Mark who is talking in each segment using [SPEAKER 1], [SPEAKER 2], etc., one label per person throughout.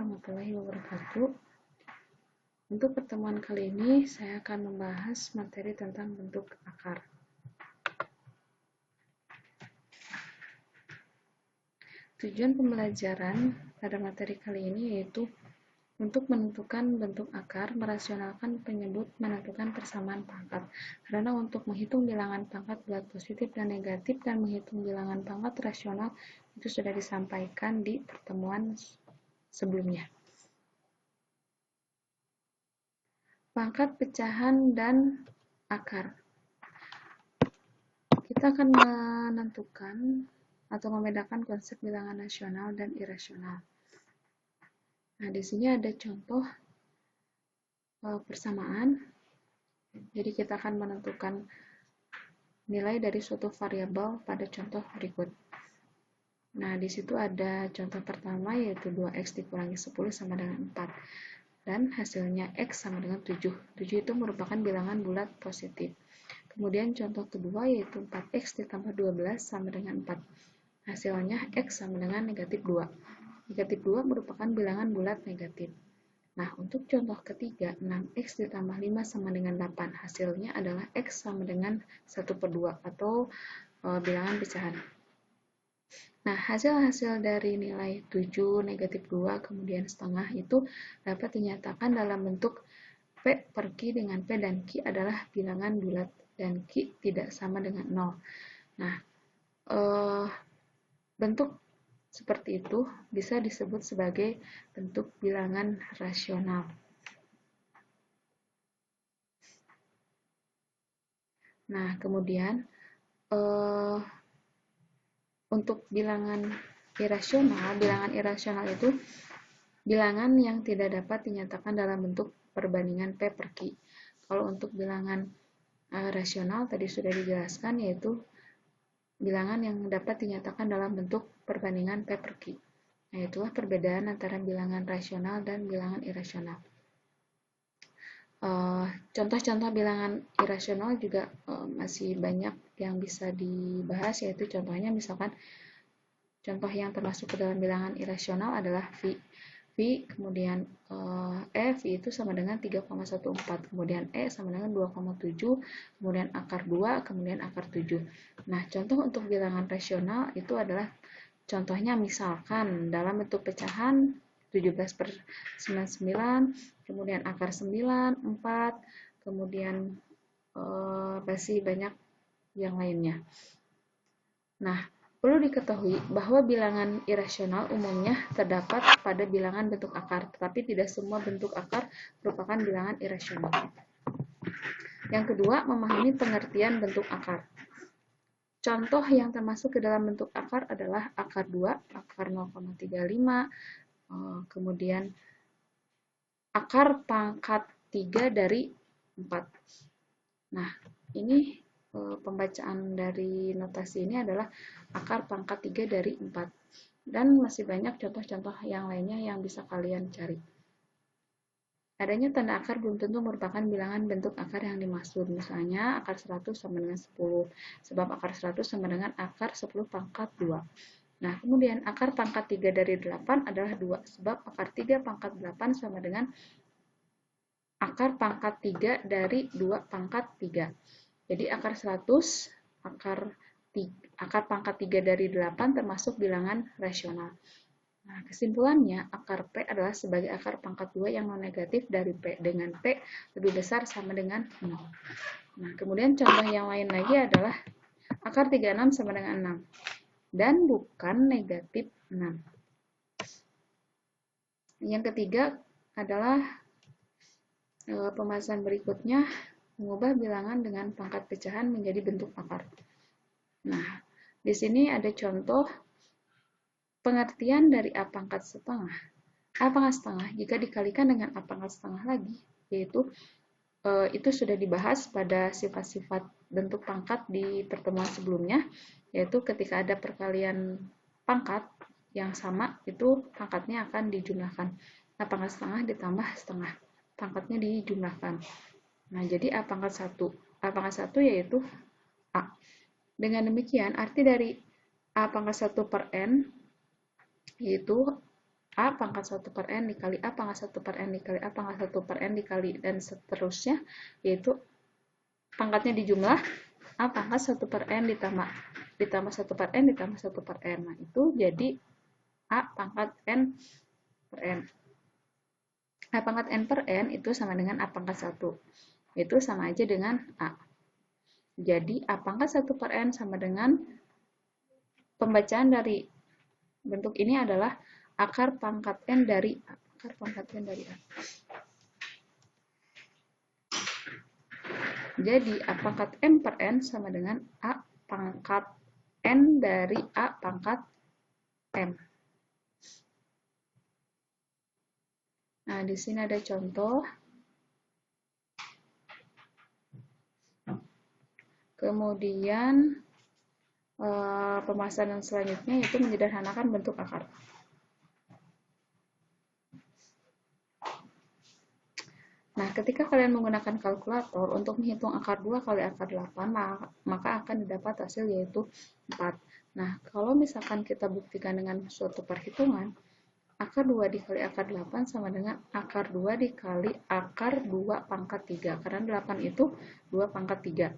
[SPEAKER 1] warahmatullahi wabarakatuh. Untuk pertemuan kali ini, saya akan membahas materi tentang bentuk akar. Tujuan pembelajaran pada materi kali ini yaitu untuk menentukan bentuk akar, merasionalkan penyebut, menentukan persamaan pangkat. Karena untuk menghitung bilangan pangkat bulat positif dan negatif dan menghitung bilangan pangkat rasional itu sudah disampaikan di pertemuan sebelumnya. Pangkat, pecahan, dan akar. Kita akan menentukan atau membedakan konsep bilangan rasional dan irasional. Nah, di sini ada contoh persamaan. Jadi kita akan menentukan nilai dari suatu variabel pada contoh berikut. Nah, di situ ada contoh pertama yaitu 2x dikurangi 10 sama dengan 4. Dan hasilnya x sama dengan 7. 7 itu merupakan bilangan bulat positif. Kemudian contoh kedua yaitu 4x ditambah 12 sama dengan 4. Hasilnya x sama dengan negatif 2. Negatif 2 merupakan bilangan bulat negatif. Nah, untuk contoh ketiga, 6x ditambah 5 sama dengan 8. Hasilnya adalah x sama dengan 1/2 atau bilangan pecahan. Nah, hasil-hasil dari nilai 7, negatif 2, kemudian setengah itu dapat dinyatakan dalam bentuk P per Q dengan P dan Q adalah bilangan bulat dan Q tidak sama dengan 0. Nah, bentuk seperti itu bisa disebut sebagai bentuk bilangan rasional. Nah, kemudian untuk bilangan irasional itu bilangan yang tidak dapat dinyatakan dalam bentuk perbandingan P per Q. Kalau untuk bilangan rasional tadi sudah dijelaskan yaitu bilangan yang dapat dinyatakan dalam bentuk perbandingan P per Q. Nah, itulah perbedaan antara bilangan rasional dan bilangan irasional. Contoh-contoh bilangan irasional juga masih banyak yang bisa dibahas, yaitu contohnya misalkan contoh yang termasuk ke dalam bilangan irasional adalah V. V kemudian V itu sama dengan 3,14, kemudian E sama dengan 2,7, kemudian akar 2, kemudian akar 7. Nah, contoh untuk bilangan rasional itu adalah contohnya misalkan dalam bentuk pecahan 17/99, kemudian akar 9, 4, kemudian masih banyak yang lainnya. Nah, perlu diketahui bahwa bilangan irasional umumnya terdapat pada bilangan bentuk akar, tetapi tidak semua bentuk akar merupakan bilangan irasional. Yang kedua, memahami pengertian bentuk akar. Contoh yang termasuk ke dalam bentuk akar adalah akar 2, akar 0,35, kemudian akar pangkat 3 dari 4. Nah, ini pembacaan dari notasi ini adalah akar pangkat 3 dari 4. Dan masih banyak contoh-contoh yang lainnya yang bisa kalian cari. Adanya tanda akar belum tentu merupakan bilangan bentuk akar yang dimaksud. Misalnya, akar 100 sama dengan 10. Sebab akar 100 sama dengan akar 10 pangkat 2. Nah, kemudian akar pangkat 3 dari 8 adalah 2. Sebab akar 3 pangkat 8 sama dengan akar pangkat 3 dari 2 pangkat 3. Jadi akar 100, akar pangkat 3 dari 8 termasuk bilangan rasional. Nah, kesimpulannya, akar P adalah sebagai akar pangkat 2 yang non-negatif dari P, dengan P lebih besar sama dengan 0. Nah, kemudian contoh yang lain lagi adalah akar 36 sama dengan 6. Dan bukan negatif 6. Yang ketiga adalah pembahasan berikutnya, mengubah bilangan dengan pangkat pecahan menjadi bentuk akar. Nah, di sini ada contoh pengertian dari A pangkat setengah. A pangkat setengah jika dikalikan dengan A pangkat setengah lagi, yaitu itu sudah dibahas pada sifat-sifat bentuk pangkat di pertemuan sebelumnya, yaitu ketika ada perkalian pangkat yang sama, itu pangkatnya akan dijumlahkan. A pangkat setengah ditambah setengah, pangkatnya dijumlahkan. Nah, jadi A pangkat 1. A pangkat 1 yaitu A. Dengan demikian, arti dari A pangkat 1 per N, yaitu A pangkat 1 per N dikali A pangkat 1 per N dikali A pangkat 1 per N dikali dan seterusnya, yaitu pangkatnya dijumlah A pangkat 1 per N ditambah 1 per N ditambah 1 per N. Nah, itu jadi A pangkat N per N. A pangkat N per N itu sama dengan A pangkat 1. Itu sama aja dengan A. Jadi A pangkat 1 per N sama dengan pembacaan dari bentuk ini adalah akar pangkat N dari A. Akar pangkat N dari A. Jadi A pangkat M per N sama dengan A pangkat N dari A pangkat M. Nah, di sini ada contoh. Kemudian pembahasan selanjutnya yaitu menyederhanakan bentuk akar. Nah, ketika kalian menggunakan kalkulator untuk menghitung akar 2 kali akar 8, maka akan didapat hasil yaitu 4. Nah, kalau misalkan kita buktikan dengan suatu perhitungan, akar 2 dikali akar 8 sama dengan akar 2 dikali akar 2 pangkat 3. Karena 8 itu 2 pangkat 3.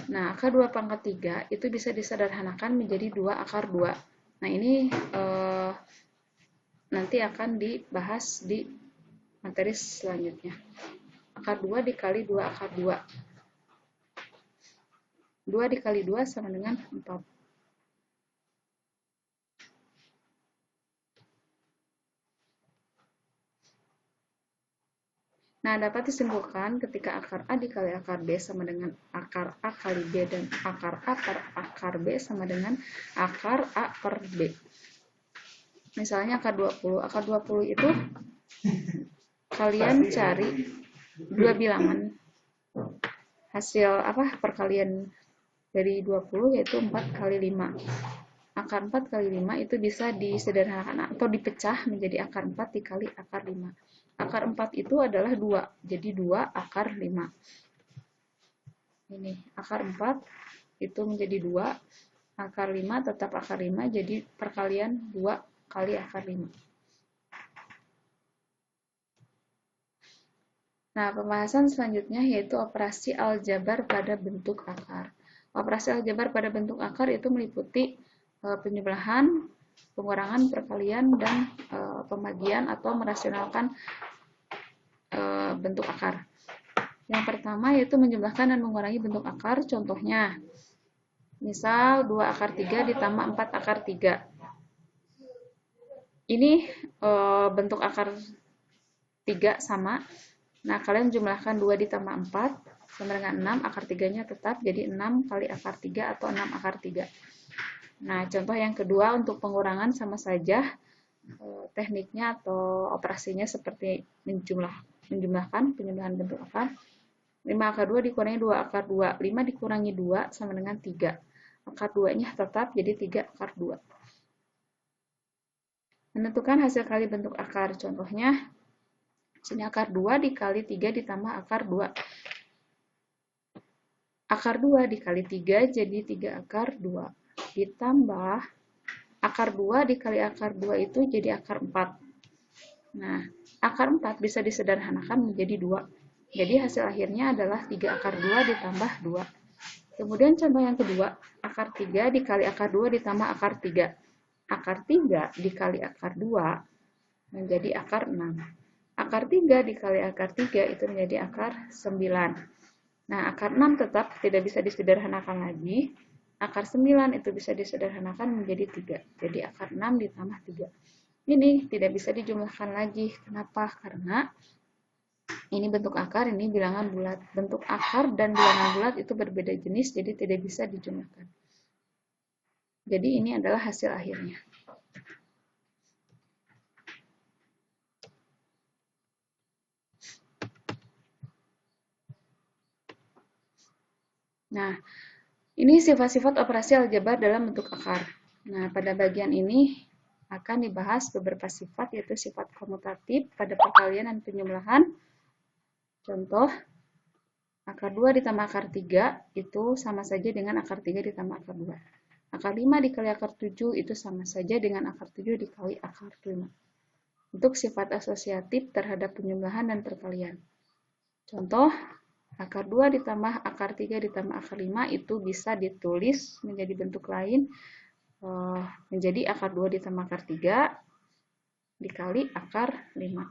[SPEAKER 1] Nah, akar 2 pangkat 3 itu bisa disederhanakan menjadi 2 akar 2. Nah, ini nanti akan dibahas di materi selanjutnya. Akar 2 dikali 2 akar 2. 2 dikali 2 sama dengan 4. Nah, dapat disimpulkan ketika akar A dikali akar B sama dengan akar A kali B dan akar A per akar B sama dengan akar A per B. Misalnya akar 20. Akar 20 itu kalian cari dua bilangan. Hasil perkalian dari 20 yaitu 4 kali 5. Akar 4 kali 5 itu bisa disederhanakan atau dipecah menjadi akar 4 dikali akar 5. Akar 4 itu adalah 2, jadi 2 akar 5. Ini, akar 4 itu menjadi 2, akar 5 tetap akar 5, jadi perkalian 2 kali akar 5. Nah, pembahasan selanjutnya yaitu operasi aljabar pada bentuk akar. Operasi aljabar pada bentuk akar itu meliputi penjumlahan, pengurangan, perkalian, dan pembagian atau merasionalkan bentuk akar. Yang pertama yaitu menjumlahkan dan mengurangi bentuk akar. Contohnya, misal 2 akar 3 ditambah 4 akar 3. Ini bentuk akar 3 sama. Nah, kalian jumlahkan 2 ditambah 4 sama dengan 6. Akar 3-nya tetap jadi 6 kali akar 3 atau 6 akar 3. Nah, contoh yang kedua untuk pengurangan sama saja. Tekniknya atau operasinya seperti menjumlahkan, penjumlahan bentuk akar. 5 akar 2 dikurangi 2 akar 2. 5 dikurangi 2 sama dengan 3. Akar 2-nya tetap jadi 3 akar 2. Menentukan hasil kali bentuk akar. Contohnya, sini akar 2 dikali 3 ditambah akar 2. Akar 2 dikali 3 jadi 3 akar 2. Ditambah akar 2 dikali akar 2 itu jadi akar 4. Nah, akar 4 bisa disederhanakan menjadi 2. Jadi hasil akhirnya adalah 3 akar 2 ditambah 2. Kemudian contoh yang kedua, akar 3 dikali akar 2 ditambah akar 3. Akar 3 dikali akar 2 menjadi akar 6. Akar 3 dikali akar 3 itu menjadi akar 9. Nah, akar 6 tetap tidak bisa disederhanakan lagi. Akar 9 itu bisa disederhanakan menjadi 3. Jadi akar 6 ditambah 3. Ini tidak bisa dijumlahkan lagi. Kenapa? Karena ini bentuk akar, ini bilangan bulat. Bentuk akar dan bilangan bulat itu berbeda jenis, jadi tidak bisa dijumlahkan. Jadi ini adalah hasil akhirnya. Nah, ini sifat-sifat operasi aljabar dalam bentuk akar. Nah, pada bagian ini akan dibahas beberapa sifat, yaitu sifat komutatif pada perkalian dan penjumlahan. Contoh, akar 2 ditambah akar 3 itu sama saja dengan akar 3 ditambah akar 2. Akar 5 dikali akar 7 itu sama saja dengan akar 7 dikali akar 5. Untuk sifat asosiatif terhadap penjumlahan dan perkalian. Contoh, akar 2 ditambah akar 3 ditambah akar 5 itu bisa ditulis menjadi bentuk lain, menjadi akar 2 ditambah akar 3 dikali akar 5.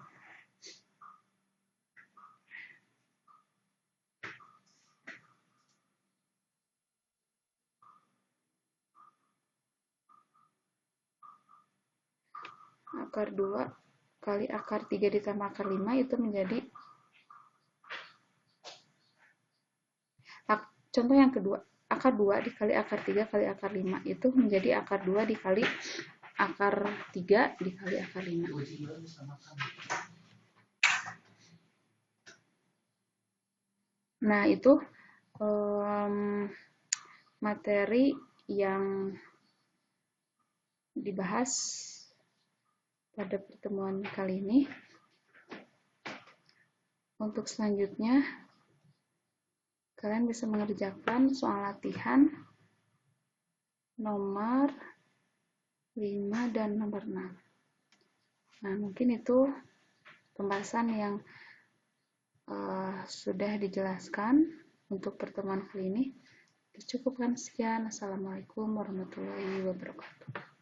[SPEAKER 1] Akar 2 kali akar 3 ditambah akar 5 itu menjadi, contoh yang kedua, akar 2 dikali akar 3 kali akar 5 itu menjadi akar 2 dikali akar 3 dikali akar 5. Nah, itu materi yang dibahas pada pertemuan kali ini. Untuk selanjutnya, kalian bisa mengerjakan soal latihan nomor 5 dan nomor 6. Nah, mungkin itu pembahasan yang sudah dijelaskan untuk pertemuan kali ini. Cukupkan sekian. Assalamualaikum warahmatullahi wabarakatuh.